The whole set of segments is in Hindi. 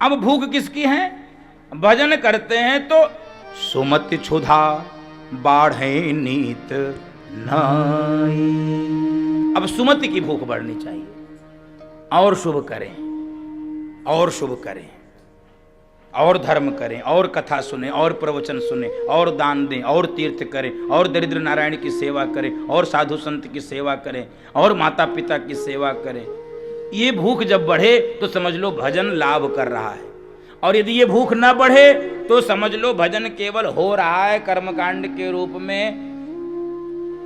अब भूख किसकी है? भजन करते हैं तो सुमति क्षुधा बाढ़े नीत नाई। अब सुमति की भूख बढ़नी चाहिए, और शुभ करें, और शुभ करें, और धर्म करें, और कथा सुने, और प्रवचन सुने, और दान दें, और तीर्थ करें, और दरिद्र नारायण की सेवा करें, और साधु संत की सेवा करें, और माता पिता की सेवा करें। ये भूख जब बढ़े तो समझ लो भजन लाभ कर रहा है, और यदि ये भूख ना बढ़े तो समझ लो भजन केवल हो रहा है कर्मकांड के रूप में,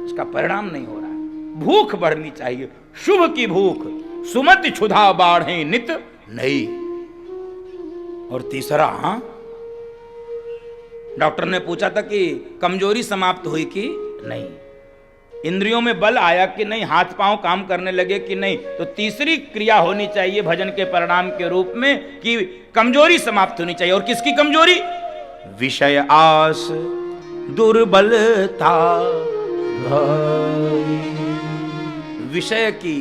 इसका परिणाम नहीं हो रहा है। भूख बढ़नी चाहिए, शुभ की भूख, सुमति क्षुधा बाढ़े नित नहीं। और तीसरा, डॉक्टर ने पूछा था कि कमजोरी समाप्त हुई कि नहीं, इंद्रियों में बल आया कि नहीं, हाथ पांव काम करने लगे कि नहीं, तो तीसरी क्रिया होनी चाहिए भजन के परिणाम के रूप में कि कमजोरी समाप्त होनी चाहिए। और किसकी कमजोरी? विषय आस दुर्बलता, विषय की,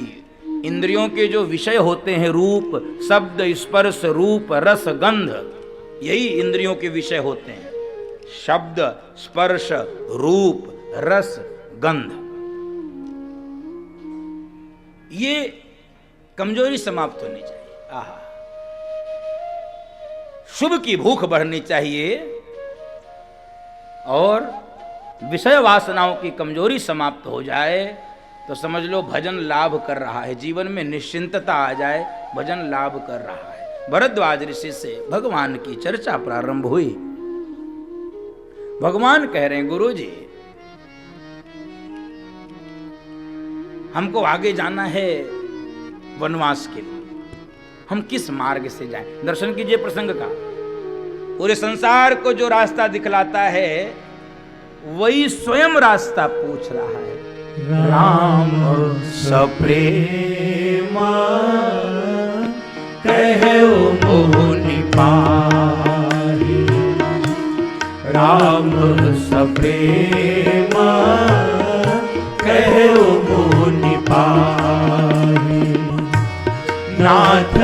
इंद्रियों के जो विषय होते हैं, रूप शब्द स्पर्श रूप रस गंध, यही इंद्रियों के विषय होते हैं। शब्द स्पर्श रूप रस गंध, ये कमजोरी समाप्त होनी चाहिए। आहा, शुभ की भूख बढ़नी चाहिए और विषय वासनाओं की कमजोरी समाप्त हो जाए तो समझ लो भजन लाभ कर रहा है, जीवन में निश्चिंतता आ जाए, भजन लाभ कर रहा है। भरद्वाज ऋषि से भगवान की चर्चा प्रारंभ हुई। भगवान कह रहे हैं, गुरु जी हमको आगे जाना है वनवास के लिए, हम किस मार्ग से जाएं? दर्शन कीजिए प्रसंग का। पूरे संसार को जो रास्ता दिखलाता है वही स्वयं रास्ता पूछ रहा है। राम सप्रेम कहु मुनि पाहि, राम सप्रेम कहु मुनि पाहि, नाथ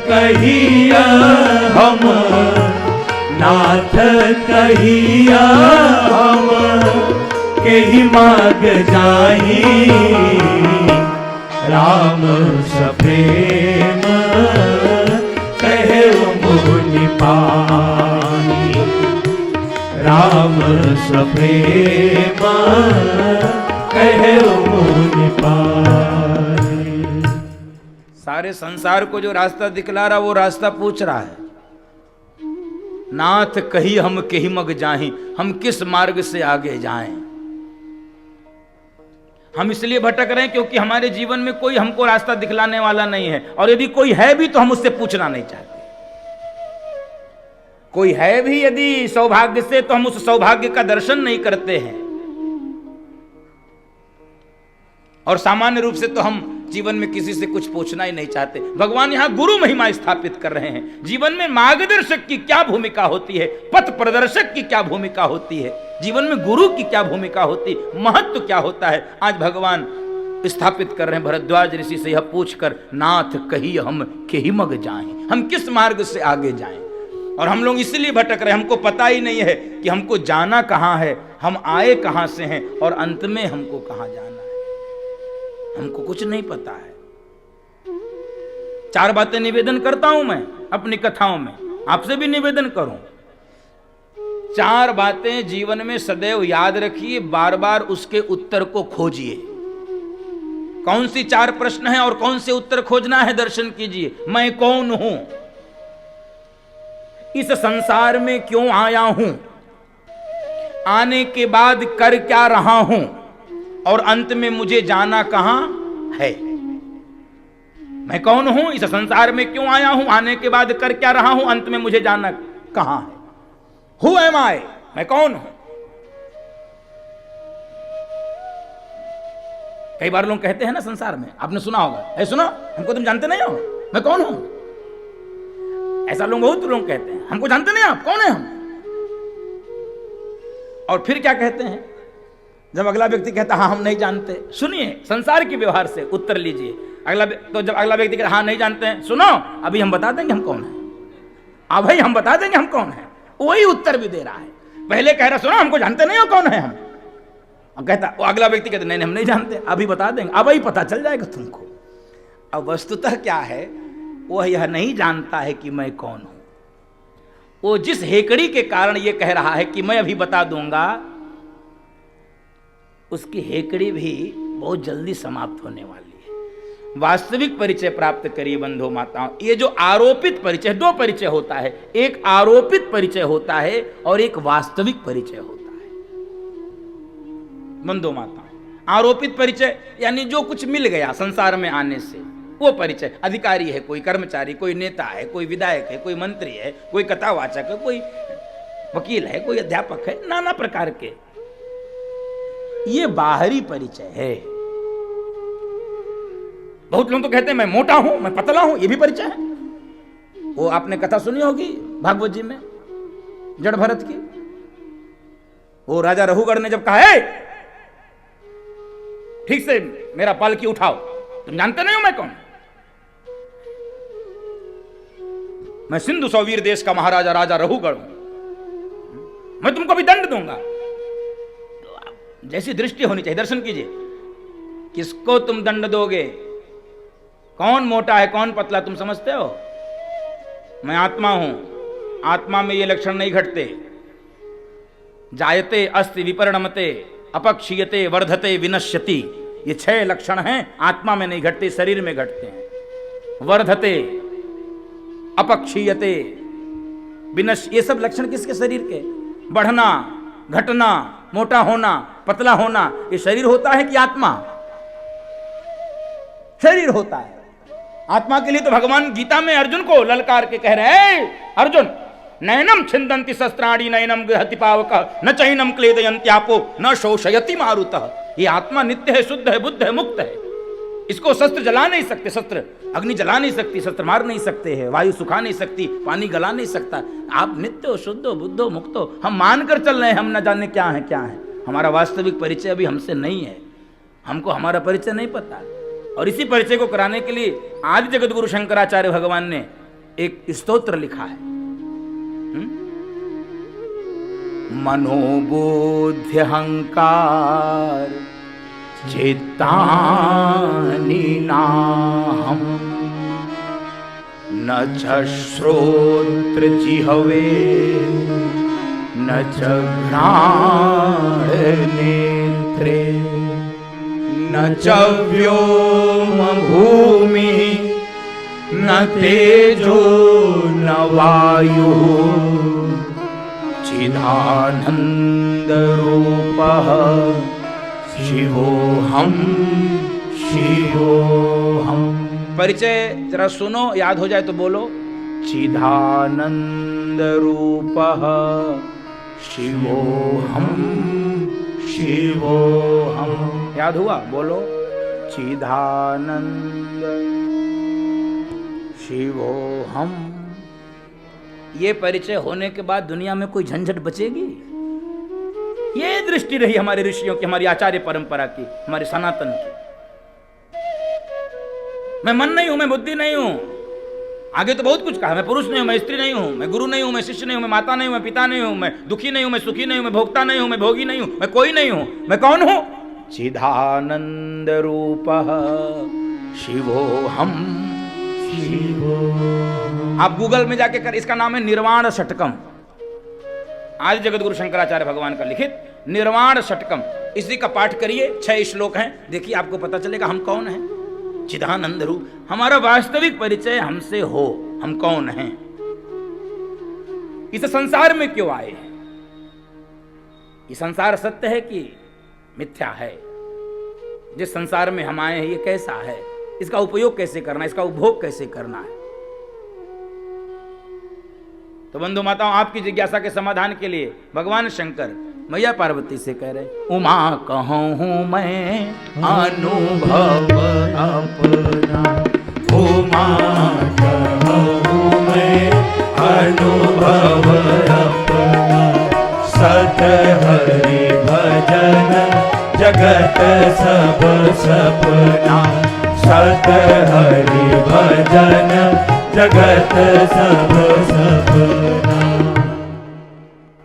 कहिया हम, नाथ कहिया हम केहि मार्ग जाई, राम सप्रेम कहु मुनि पाहि, राम सप्रेम कहु मुनि पाहि। सारे संसार को जो रास्ता दिखला रहा वो रास्ता पूछ रहा है, नाथ कही हम केहि मग जाहि, हम किस मार्ग से आगे जाएं। हम इसलिए भटक रहे हैं क्योंकि हमारे जीवन में कोई हमको रास्ता दिखलाने वाला नहीं है, और यदि कोई है भी तो हम उससे पूछना नहीं चाहते। कोई है भी यदि सौभाग्य से तो हम उस सौभाग्य का दर्शन नहीं करते हैं, और सामान्य रूप से तो हम जीवन में किसी से कुछ पूछना ही नहीं चाहते। भगवान यहां गुरु महिमा स्थापित कर रहे हैं। जीवन में मार्गदर्शक की क्या भूमिका होती है, पथ प्रदर्शक की क्या भूमिका होती है, जीवन में गुरु की क्या भूमिका होती, महत्व क्या होता है, आज भगवान स्थापित कर रहे हैं भरद्वाज ऋषि से यह पूछकर, नाथ कही हम केहि मग जाएं, हम किस मार्ग से आगे जाएं। और हम लोग इसलिए भटक रहे हैं, हमको पता ही नहीं है कि हमको जाना कहां है, हम आए कहां से हैं और अंत में हमको कहां जाना है, हमको कुछ नहीं पता है। 4 बातें निवेदन करता हूं मैं अपनी कथाओं में, आपसे भी निवेदन करूं। 4 बातें जीवन में सदैव याद रखिए, बार बार उसके उत्तर को खोजिए। कौन सी 4 प्रश्न हैं और कौन से उत्तर खोजना है, दर्शन कीजिए। मैं कौन हूं, इस संसार में क्यों आया हूं, आने के बाद कर क्या रहा हूं, और अंत में मुझे जाना कहां है। मैं कौन हूं, इस संसार में क्यों आया हूं, आने के बाद कर क्या रहा हूं, अंत में मुझे जाना कहां है। Who am I? मैं कौन हूं। कई बार लोग कहते हैं ना संसार में, आपने सुना होगा, ऐ सुनो हमको तुम जानते नहीं हो, मैं कौन हूं। ऐसा लोग बहुत लोग कहते हैं, हमको जानते नहीं आप, कौन है हम। और फिर क्या कहते हैं, जब अगला व्यक्ति कहता हाँ हम नहीं जानते, सुनिए संसार के व्यवहार से उत्तर लीजिए। तो जब अगला व्यक्ति कहता हाँ नहीं जानते हैं, सुनो अभी हम बता देंगे हम कौन है। हाँ भाई हम बता देंगे हम कौन है। वही उत्तर भी दे रहा है। पहले कह रहा सुनो हमको जानते नहीं हो कौन है हम। अब कहता वो अगला व्यक्ति कहता नहीं हम नहीं जानते, अभी बता देंगे, अब ही पता चल जाएगा तुमको। अब वस्तुतः क्या है, वो यह नहीं जानता है कि मैं कौन हूं। वो जिस हेकड़ी के कारण ये कह रहा है कि मैं अभी बता दूंगा, उसकी हेकड़ी भी बहुत जल्दी समाप्त होने वाली है। वास्तविक परिचय प्राप्त करिए बंधु माताओं। ये जो आरोपित परिचय, दो परिचय होता है, एक आरोपित परिचय होता है और एक वास्तविक परिचय होता है। बंधु माताओं, आरोपित परिचय यानी जो कुछ मिल गया संसार में आने से, वो परिचय। अधिकारी है कोई, कर्मचारी, कोई नेता है, कोई विधायक है, कोई मंत्री है, कोई कथावाचक है, कोई वकील है, कोई अध्यापक है, नाना प्रकार के। ये बाहरी परिचय है। बहुत लोग तो कहते हैं मैं मोटा हूं, मैं पतला हूं, ये भी परिचय है। वो आपने कथा सुनी होगी भागवत जी में, जड़ भरत की। वो राजा रघुगढ़ ने जब कहा है ठीक से मेरा पालकी उठाओ, तुम जानते नहीं हो मैं कौन, मैं सिंधु सौवीर देश का महाराजा राजा रघुगढ़ हूं, मैं तुमको भी दंड दूंगा। तो जैसी दृष्टि होनी चाहिए, दर्शन कीजिए, किसको तुम दंड दोगे, कौन मोटा है कौन पतला तुम समझते हो? मैं आत्मा हूं, आत्मा में ये लक्षण नहीं घटते। जायते अस्ति विपरिणमते अपक्षीयते वर्धते विनश्यति, ये 6 लक्षण हैं, आत्मा में नहीं घटते, शरीर में घटते हैं। वर्धते, अपक्षीयते, विनश, ये सब लक्षण किसके शरीर के? बढ़ना, घटना, मोटा होना, पतला होना, ये शरीर होता है कि आत्मा? शरीर होता है। आत्मा के लिए तो भगवान गीता में अर्जुन को ललकार के कह रहे हैं, अर्जुन नैनम छिंदन्ति शस्त्राणि नैनम गृहति पावक न चैनम क्लेदयन्त्यापो न शोषयति मारुतः। ये आत्मा नित्य है, शुद्ध है, बुद्ध है, मुक्त है। इसको शस्त्र जला नहीं सकते, शस्त्र अग्नि जला नहीं सकती, शस्त्र मार नहीं सकते हैं, वायु सुखा नहीं सकती, पानी गला नहीं सकता। आप नित्य हो, शुद्ध हो, बुद्ध हो, मुक्त हो। हम मानकर चल रहे हैं हम न जाने क्या है क्या है। हमारा वास्तविक परिचय अभी हमसे नहीं है, हमको हमारा परिचय नहीं पता। और इसी परिचय को कराने के लिए आदि जगत गुरु शंकराचार्य भगवान ने एक स्तोत्र लिखा है। मनोबुद्धि अहंकार चित्तानि नाहं न च श्रोत्र जिह्वे न च घ्राण नेत्रे न च व्योम भूमि न तेजो न वायुः चिदानंद रूपः शिवोहम शिवोहम। परिचय जरा सुनो, याद हो जाए तो बोलो। चिदानंद रूपः शिवोहम शिवोहम। याद हुआ? बोलो चिदानंद शिवोहम। ये परिचय होने के बाद दुनिया में कोई झंझट बचेगी? ये दृष्टि रही हमारे ऋषियों की, हमारी आचार्य परंपरा की, हमारे सनातन की। मैं मन नहीं हूं, मैं बुद्धि नहीं हूं, आगे तो बहुत कुछ कहा। मैं पुरुष नहीं हूं, मैं स्त्री नहीं हूं, मैं गुरु नहीं हूं, मैं शिष्य नहीं हूं, मैं माता नहीं हूं, मैं पिता नहीं हूं, मैं दुखी नहीं हूं, मैं सुखी नहीं हूं, मैं भोक्ता नहीं हूं, मैं भोगी नहीं हूं, मैं कोई नहीं हूं। मैं कौन हूं? चिदानंद रूपः शिवोहम शिवोहम। आप गूगल में जाके कर, इसका नाम है निर्वाण षटकम, आदि जगत गुरु शंकराचार्य भगवान का लिखित निर्वाण षटकम। इसी का पाठ करिए, 6 श्लोक हैं, देखिए आपको पता चलेगा हम कौन हैं। चिदानंद रूप, हमारा वास्तविक परिचय हमसे हो, हम कौन हैं, इस संसार में क्यों आए हैं, ये संसार सत्य है कि मिथ्या है, जिस संसार में हम आए हैं ये कैसा है, इसका उपयोग कैसे करना है, इसका उपभोग कैसे करना है। तो बंधु माताओं, आपकी जिज्ञासा के समाधान के लिए भगवान शंकर मैया पार्वती से कह रहे, उमा कहूँ मैं अनुभव अपना, उमा कहूँ मैं अनुभव अपना, सत हरि भजन जगत सब सपना, सत हरि भजन जगत सब सपना।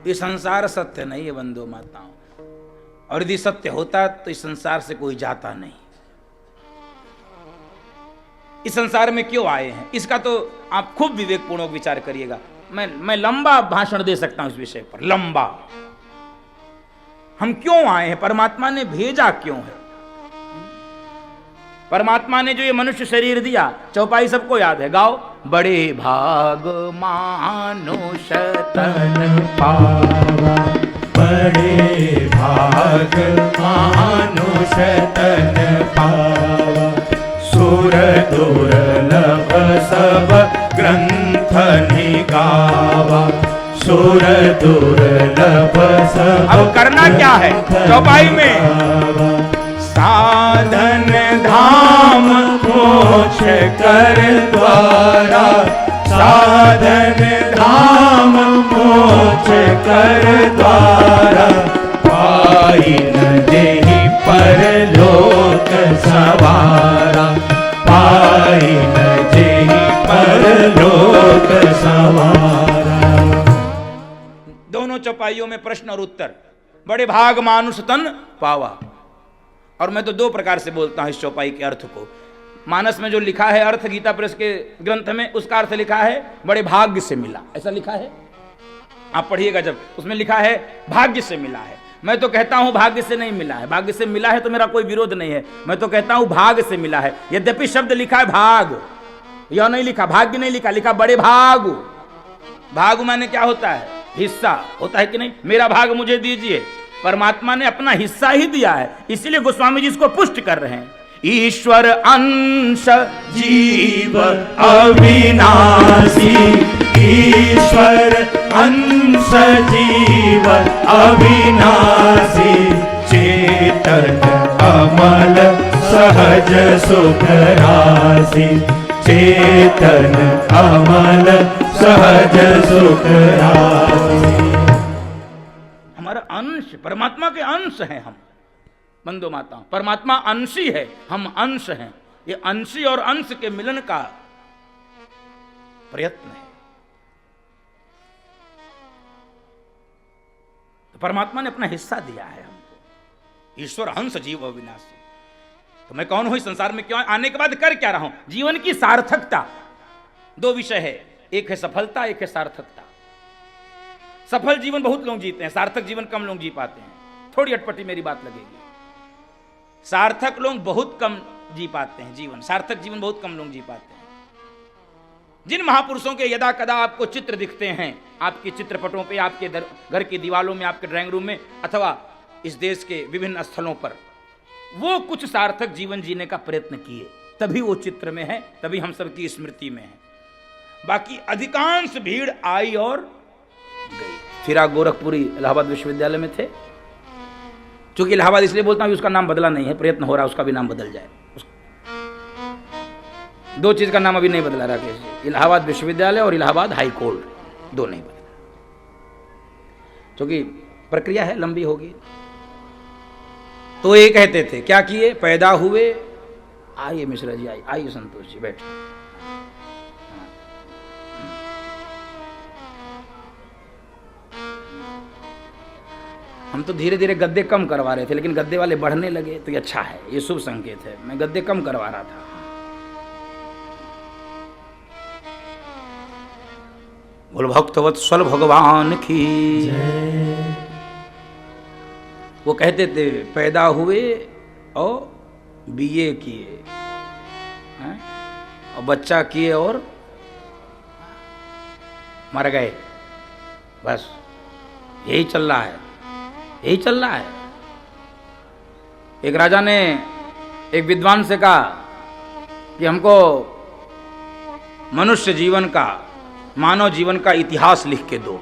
ये संसार सत्य नहीं है बंधु माताओं, और यदि सत्य होता तो इस संसार से कोई जाता नहीं। इस संसार में क्यों आए हैं इसका तो आप खूब विवेकपूर्वक विचार करिएगा। मैं लंबा भाषण दे सकता हूं इस विषय पर, लंबा। हम क्यों आए हैं, परमात्मा ने भेजा क्यों है। परमात्मा ने जो ये मनुष्य शरीर दिया, चौपाई सबको याद है, गाओ। बड़े भाग मानुष तन पावा, बड़े भाग मानुष तन पावा, सुर दुर्लभ सब ग्रंथ निगावा, सुर दुर्लभ सब। अब करना क्या है चौपाई में, साधन धाम मोक्ष कर द्वारा, साधन धाम मोक्ष कर द्वारा, पाई न जेहि परलोक सवारा, पाई न जेहि परलोक सवारा। दोनों चौपाइयों में प्रश्न और उत्तर। बड़े भाग मानुष तन पावा, और मैं तो दो प्रकार से बोलता हूं इस चौपाई के अर्थ को। मानस में जो लिखा है अर्थ, गीता प्रेस के ग्रंथ में, उसका अर्थ लिखा है बड़े भाग्य से मिला, ऐसा लिखा है। आप पढ़िएगा जब, उसमें लिखा है भाग्य से मिला है। मैं तो कहता हूं भाग्य से नहीं मिला है। भाग्य से मिला है तो मेरा कोई विरोध नहीं है, मैं तो कहता हूं भाग से मिला है। यद्यपि शब्द लिखा है भाग, यह नहीं लिखा भाग्य, नहीं लिखा, लिखा बड़े भाग। भाग माने क्या होता है, हिस्सा होता है कि नहीं। मेरा भाग मुझे दीजिए, परमात्मा ने अपना हिस्सा ही दिया है, इसीलिए गोस्वामी जी इसको पुष्ट कर रहे हैं। ईश्वर अंश जीव अविनाशी, ईश्वर अंश जीव अविनाशी, चेतन अमल सहज सुख राशि, चेतन अमल सहज सुख राशि। हमारा अंश, परमात्मा के अंश हैं हम बंधु माता। परमात्मा अंशी है, हम अंश हैं। ये अंशी और अंश के मिलन का प्रयत्न है। तो परमात्मा ने अपना हिस्सा दिया है हमको। ईश्वर हंस जीव अविनाशी। तो मैं कौन हूं इस संसार में, क्यों आने के बाद कर क्या रहा हूं। जीवन की सार्थकता, दो विषय है, एक है सफलता, एक है सार्थकता। सफल जीवन बहुत लोग जीते हैं, सार्थक जीवन कम लोग जी पाते हैं। थोड़ी अटपटी मेरी बात लगेगी। सार्थक लोग बहुत कम जी पाते हैं जीवन, सार्थक जीवन बहुत कम लोग जी पाते हैं। जिन महापुरुषों के यदा कदा आपको चित्र दिखते हैं, आपके चित्रपटों पे, आपके घर की दीवारों में, आपके ड्राइंग रूम में, अथवा इस देश के विभिन्न स्थलों पर, वो कुछ सार्थक जीवन जीने का प्रयत्न किए, तभी वो चित्र में है, तभी हम सबकी स्मृति में है। बाकी अधिकांश भीड़ आई और गई। फिर आप गोरखपुरी इलाहाबाद विश्वविद्यालय में थे, चूंकि इलाहाबाद इसलिए बोलता हूं उसका नाम बदला नहीं है, प्रयत्न हो रहा है उसका भी नाम बदल जाए। दो चीज का नाम अभी नहीं बदला राकेश जी, इलाहाबाद विश्वविद्यालय और इलाहाबाद हाई कोर्ट, दो नहीं बदला, क्योंकि प्रक्रिया है, लंबी होगी। तो ये कहते थे, क्या किए, पैदा हुए, आइए मिश्रा जी, आइए संतोष जी बैठे। हम तो धीरे धीरे गद्दे कम करवा रहे थे, लेकिन गद्दे वाले बढ़ने लगे, तो ये अच्छा है, ये शुभ संकेत है। मैं गद्दे कम करवा रहा था। बोल भक्तवत्सल भगवान की। वो कहते थे पैदा हुए और बीए किए, और बच्चा किए और मर गए, बस यही चल रहा है, यही चल रहा है। एक राजा ने एक विद्वान से कहा कि हमको मनुष्य जीवन का, मानव जीवन का इतिहास लिख के दो।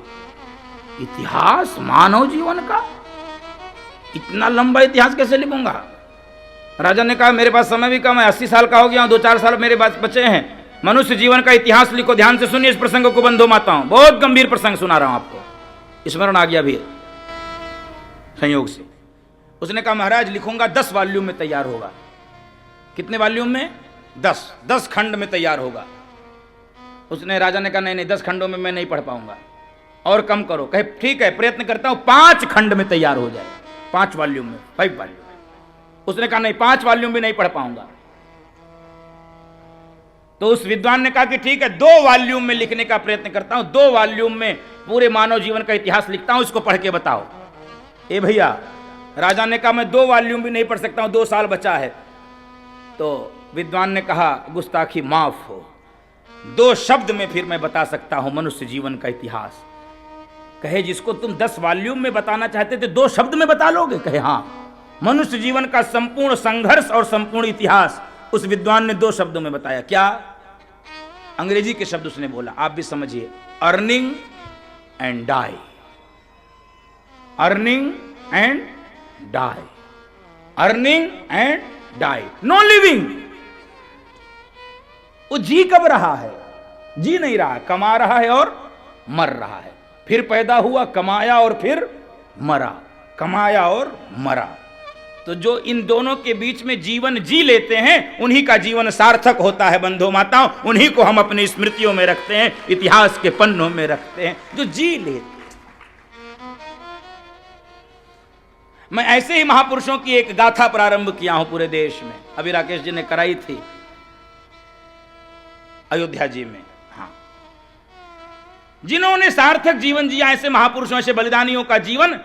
इतिहास मानव जीवन का? इतना लंबा इतिहास कैसे लिखूंगा? राजा ने कहा मेरे पास समय भी कम है, 80 साल का हो गया, 2-4 साल मेरे पास बचे हैं, मनुष्य जीवन का इतिहास लिखो। ध्यान से सुनिए इस प्रसंग को बंधु माताओं, बहुत गंभीर प्रसंग सुना रहा हूं आपको, स्मरण आ गया भी संयोग से। उसने कहा महाराज लिखूंगा, 10 वॉल्यूम में तैयार होगा। कितने वॉल्यूम में? 10 खंड में तैयार होगा। उसने राजा ने कहा नहीं नहीं 10 खंडों में मैं नहीं पढ़ पाऊंगा, और कम करो। कहे ठीक है प्रयत्न करता हूं 5 खंड में तैयार हो जाए, 5 वॉल्यूम में, 5 वॉल्यूम। उसने कहा नहीं 5 वॉल्यूम भी नहीं पढ़ पाऊंगा। तो उस विद्वान ने कहा कि ठीक है 2 वॉल्यूम में लिखने का प्रयत्न करता हूं, 2 वॉल्यूम में पूरे मानव जीवन का इतिहास लिखता हूं, इसको पढ़ के बताओ। ए भैया, राजा ने कहा मैं 2 वॉल्यूम भी नहीं पढ़ सकता हूं, 2 साल बचा है। तो विद्वान ने कहा गुस्ताखी माफ हो, 2 शब्द में फिर मैं बता सकता हूं मनुष्य जीवन का इतिहास। कहे जिसको तुम 10 वॉल्यूम में बताना चाहते थे 2 शब्द में बता लोगे? कहे हाँ, मनुष्य जीवन का संपूर्ण संघर्ष और संपूर्ण इतिहास उस विद्वान ने 2 शब्दों में बताया। क्या? अंग्रेजी के शब्द उसने बोला, आप भी समझिए, earning and die, earning and die, earning and die, no living. वो जी कब रहा है? जी नहीं रहा, कमा रहा है और मर रहा है, फिर पैदा हुआ, कमाया और फिर मरा, कमाया और मरा। तो जो इन दोनों के बीच में जीवन जी लेते हैं उन्हीं का जीवन सार्थक होता है बंधु माताओं, उन्हीं को हम अपनी स्मृतियों में रखते हैं, इतिहास के पन्नों में रखते हैं, जो जी लेते हैं। मैं ऐसे ही महापुरुषों की एक गाथा प्रारंभ किया हूं पूरे देश में, अभी राकेश जी ने कराई थी अयोध्या जी में। हाँ, जिन्होंने सार्थक जीवन जिया, ऐसे महापुरुषों से बलिदानियों का जीवन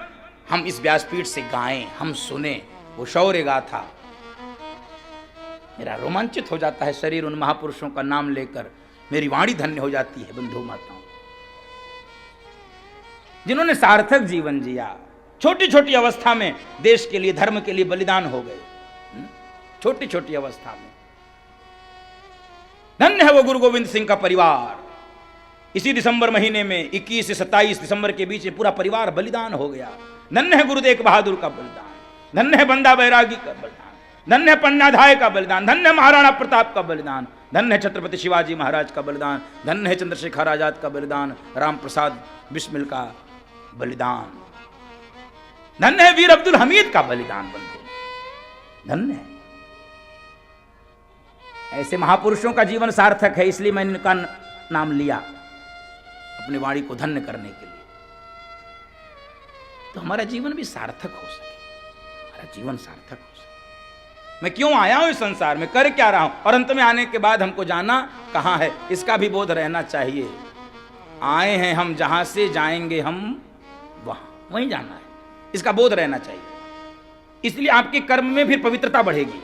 हम इस व्यासपीठ से गाएं, हम सुने, वो शौर्य गाथा। मेरा रोमांचित हो जाता है शरीर उन महापुरुषों का नाम लेकर, मेरी वाणी धन्य हो जाती है बंधु माताओं, जिन्होंने सार्थक जीवन जिया, छोटी छोटी अवस्था में देश के लिए, धर्म के लिए बलिदान हो गए, छोटी छोटी अवस्था में। धन्य है वो गुरु गोविंद सिंह का परिवार। इसी दिसंबर महीने में 21 से 27 दिसंबर के बीच पूरा परिवार बलिदान हो गया। धन्य है गुरु तेग बहादुर का बलिदान, धन्य है बंदा बैरागी का बलिदान, धन्य है पन्नाधाय का बलिदान, धन्य है महाराणा प्रताप का बलिदान, धन्य है छत्रपति शिवाजी महाराज का बलिदान, धन्य है चंद्रशेखर आजाद का बलिदान, राम प्रसाद बिस्मिल का बलिदान, धन्य है वीर अब्दुल हमीद का बलिदान। बंधु धन्य है, ऐसे महापुरुषों का जीवन सार्थक है, इसलिए मैंने इनका नाम लिया अपनी वाणी को धन्य करने के लिए, तो हमारा जीवन भी सार्थक हो सके, हमारा जीवन सार्थक हो सके। मैं क्यों आया हूं इस संसार में, कर क्या रहा हूं, और अंत में आने के बाद हमको जाना कहां है, इसका भी बोध रहना चाहिए। आए हैं हम जहां से, जाएंगे हम वहीं जाना है, इसका बोध रहना चाहिए। इसलिए आपके कर्म में फिर पवित्रता बढ़ेगी,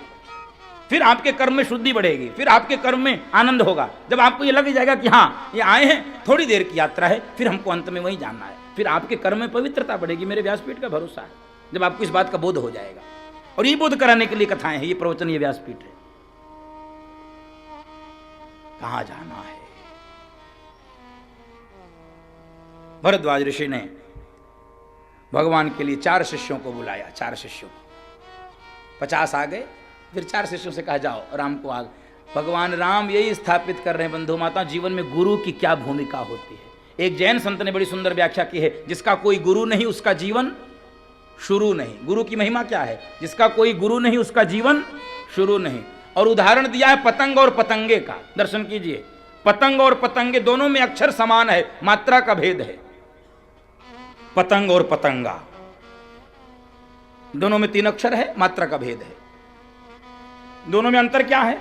फिर आपके कर्म में शुद्धि बढ़ेगी, फिर आपके कर्म में आनंद होगा। जब आपको ये लग जाएगा कि हाँ ये आए हैं, थोड़ी देर की यात्रा है, फिर हमको अंत में वहीं जाना है, फिर आपके कर्म में पवित्रता बढ़ेगी। मेरे व्यासपीठ का भरोसा है, जब आपको इस बात का बोध हो जाएगा। और ये बोध कराने के लिए कथाएं हैं, ये प्रवचन, ये व्यासपीठ है। कहां जाना है? भरद्वाज ऋषि ने भगवान के लिए 4 शिष्यों को बुलाया, 4 शिष्यों को। 50 आ गए, फिर 4 शिष्यों से कहा जाओ राम को आगे। भगवान राम यही स्थापित कर रहे हैं बंधु माता, जीवन में गुरु की क्या भूमिका होती है। एक जैन संत ने बड़ी सुंदर व्याख्या की है, जिसका कोई गुरु नहीं उसका जीवन शुरू नहीं। गुरु की महिमा क्या है? जिसका कोई गुरु नहीं उसका जीवन शुरू नहीं। और उदाहरण दिया है पतंग और पतंगे का। दर्शन कीजिए, पतंग और पतंगे दोनों में अक्षर समान है, मात्रा का भेद है। पतंग और पतंगा दोनों में 3 अक्षर है, मात्रा का भेद है। दोनों में अंतर क्या है?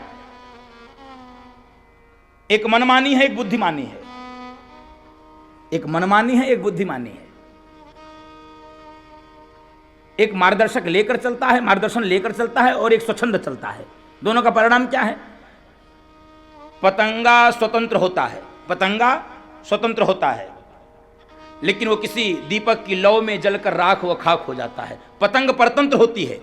एक मनमानी है, एक बुद्धिमानी है। एक मनमानी है, एक बुद्धिमानी है। एक मार्गदर्शक लेकर चलता है, मार्गदर्शन लेकर चलता है, और एक स्वच्छंद चलता है। दोनों का परिणाम क्या है? पतंगा स्वतंत्र होता है, पतंगा स्वतंत्र होता है, लेकिन वो किसी दीपक की लौ में जलकर राख व खाक हो जाता है। पतंग परतंत्र होती है,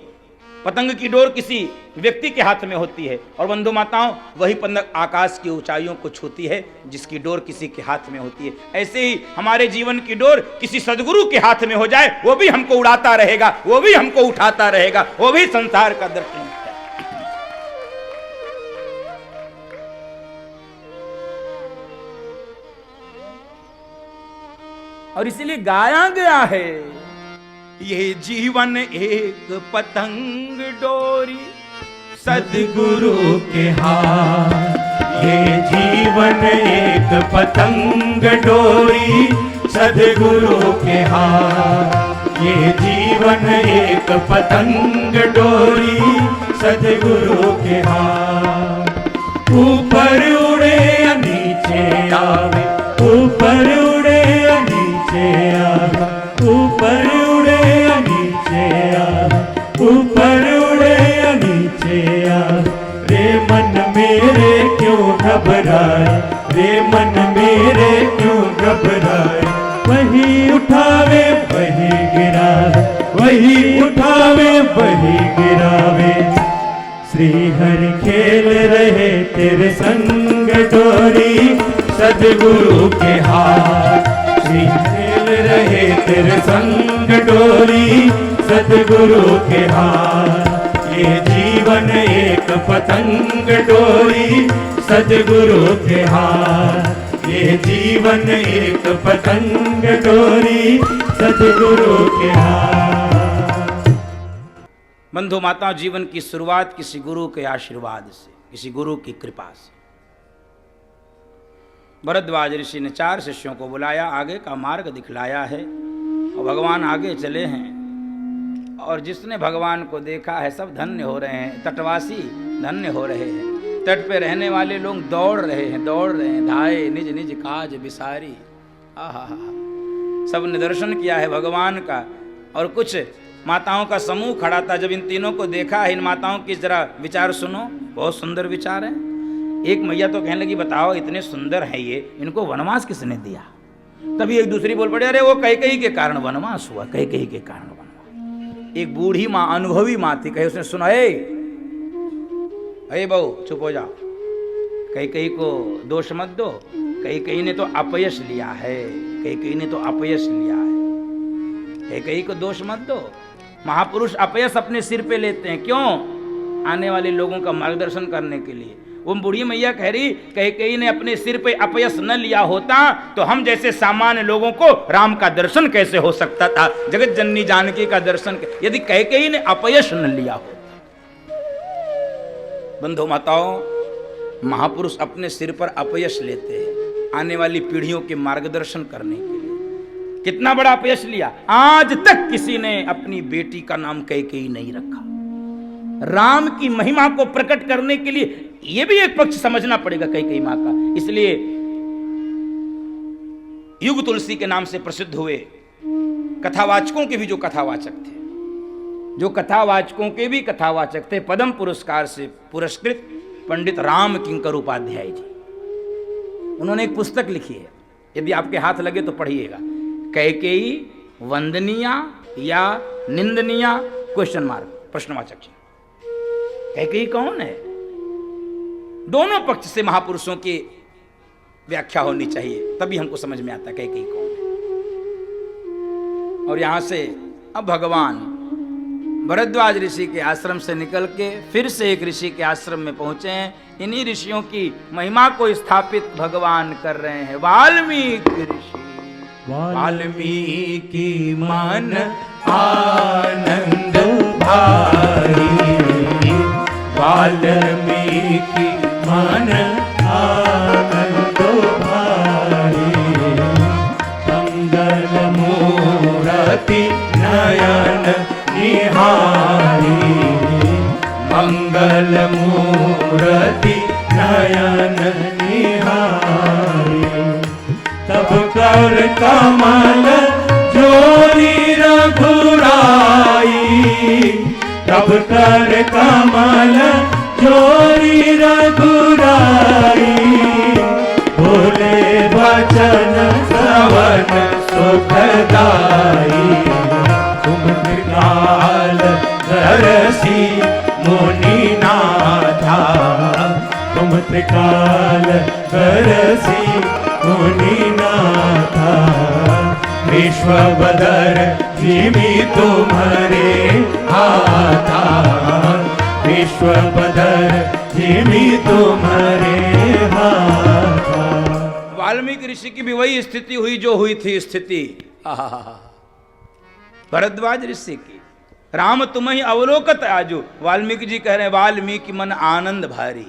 पतंग की डोर किसी व्यक्ति के हाथ में होती है। और बंधु माताओं, वही पतंग आकाश की ऊंचाइयों को छूती है जिसकी डोर किसी के हाथ में होती है। ऐसे ही हमारे जीवन की डोर किसी सदगुरु के हाथ में हो जाए, वो भी हमको उड़ाता रहेगा, वो भी हमको उठाता रहेगा, वो भी संसार का दर्शन है। और इसीलिए गाया गया है, ये जीवन एक पतंग डोरी सदगुरु के हाथ, ये जीवन एक पतंग डोरी सदगुरु के हाथ। ये जीवन एक पतंग डोरी सदगुरु के हाथ। ऊपर उड़े या नीचे आवे, ऊपर उड़े या नीचे आवे, ऊपर उड़े या नीचे आवे, ऊपर उड़े या नीचे आवे। रे मन मेरे क्यों घबराए, रे मन मेरे क्यों घबराए। वही उठावे वही गिरावे, वही उठावे वही गिरावे। श्री हरि खेल रहे तेरे संग डोरी सदगुरु के हाथ। श्री खेल रहे तेरे संग डोरी सदगुरु के हाथ। ये जीवन एक पतंग डोरी सदगुरु के हाथ। ये जीवन एक पतंग डोरी सदगुरु के हाथ। बंधु माताओं, जीवन की शुरुआत किसी गुरु के आशीर्वाद से, किसी गुरु की कृपा से। भरद्वाज ऋषि ने 4 शिष्यों को बुलाया, आगे का मार्ग दिखलाया है और भगवान आगे चले हैं। और जिसने भगवान को देखा है सब धन्य हो रहे हैं, तटवासी धन्य हो रहे हैं। तट पे रहने वाले लोग दौड़ रहे हैं, धाये निज निज काज बिसारी। आहा, सब ने दर्शन किया है भगवान का। और कुछ माताओं का समूह खड़ा था। जब इन तीनों को देखा है, इन माताओं की जरा विचार सुनो, बहुत सुंदर विचार है। एक मैया तो कहने लगी, बताओ इतने सुंदर है ये, इनको वनवास किसने दिया? तभी एक दूसरी बोल पड़े, अरे वो कैकेयी के कारण वनवास हुआ, कैकेयी के कारण वनवास। एक बूढ़ी माँ, अनुभवी माँ थी, कहे उसने सुना, अरे बहू चुप हो जाओ, कैकेयी को दोष मत दो, कैकेयी ने तो अपयश लिया है, कैकेयी ने तो अपयश लिया है, कैकेयी को दोष मत दो। महापुरुष अपयश अपने सिर पे लेते हैं, क्यों? आने वाले लोगों का मार्गदर्शन करने के लिए। वो बूढ़ी मैया कह रही, कैकेयी ने अपने सिर पे अपयश न लिया होता तो हम जैसे सामान्य लोगों को राम का दर्शन कैसे हो सकता था, जगत जननी जानकी का दर्शन, यदि कैकेयी ने अपयश न लिया हो। बंधु माताओं, महापुरुष अपने सिर पर अपयश लेते हैं आने वाली पीढ़ियों के मार्गदर्शन करने के लिए। कितना बड़ा अपयश लिया, आज तक किसी ने अपनी बेटी का नाम कैकेयी नहीं रखा। राम की महिमा को प्रकट करने के लिए यह भी एक पक्ष समझना पड़ेगा कैकेयी मां का। इसलिए युग तुलसी के नाम से प्रसिद्ध हुए कथावाचकों के भी जो कथावाचक थे, जो कथावाचकों के भी कथावाचक थे, पद्म पुरस्कार से पुरस्कृत पंडित राम किंकर उपाध्याय जी, उन्होंने एक पुस्तक लिखी है, यदि आपके हाथ लगे तो पढ़िएगा। कैकेयी वंदनीया या निंदनीया? क्वेश्चन मार्क, प्रश्नवाचक चिन्ह। कैकेयी कौन है? दोनों पक्ष से महापुरुषों की व्याख्या होनी चाहिए, तभी हमको समझ में आता है कैकेयी कौन है। और यहां से अब भगवान भरद्वाज ऋषि के आश्रम से निकल के फिर से एक ऋषि के आश्रम में पहुंचे हैं। इन्हीं ऋषियों की महिमा को स्थापित भगवान कर रहे हैं। वाल्मीकि ऋषि, वाल्मीकि मन आनंद भाई, वाल्मीकि मन आनंद भाई। मंगल मूरति नयन निहारी, मंगल मूरति नयन निहारी। तब कर कमल जोरी रघुराई, तब कर कमल जोरी रघुराई। बोले वचन श्रवण सुखदाई, तुम त्रिकाल दर्शी मुनिनाथा, तुम त्रिकाल दर्शी मुनिनाथा। विश्वबदर जिमि तुम्हारे हाथा, विश्वबदर जिमि तुम्हारे हाथा। वाल्मीकि ऋषि की भी वही स्थिति हुई जो हुई थी स्थिति भरद्वाज ऋषि की। राम तुम्हें अवलोकत आजू, वाल्मीकि जी कह रहे हैं वाल्मीकि मन आनंद भारी।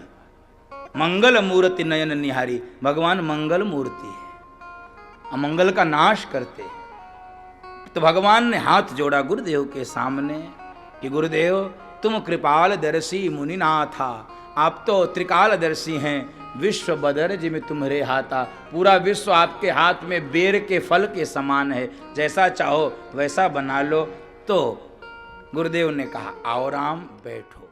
मंगल मूर्ति नयन निहारी, भगवान मंगल मूर्ति है, अमंगल का नाश करते हैं। तो भगवान ने हाथ जोड़ा गुरुदेव के सामने कि गुरुदेव तुम कृपाल दर्शी मुनिनाथा, आप तो त्रिकालदर्शी हैं, विश्व बदर जिमें तुम्हारे हाथा, पूरा विश्व आपके हाथ में बेर के फल के समान है, जैसा चाहो वैसा बना लो। तो गुरुदेव ने कहा आओ राम बैठो।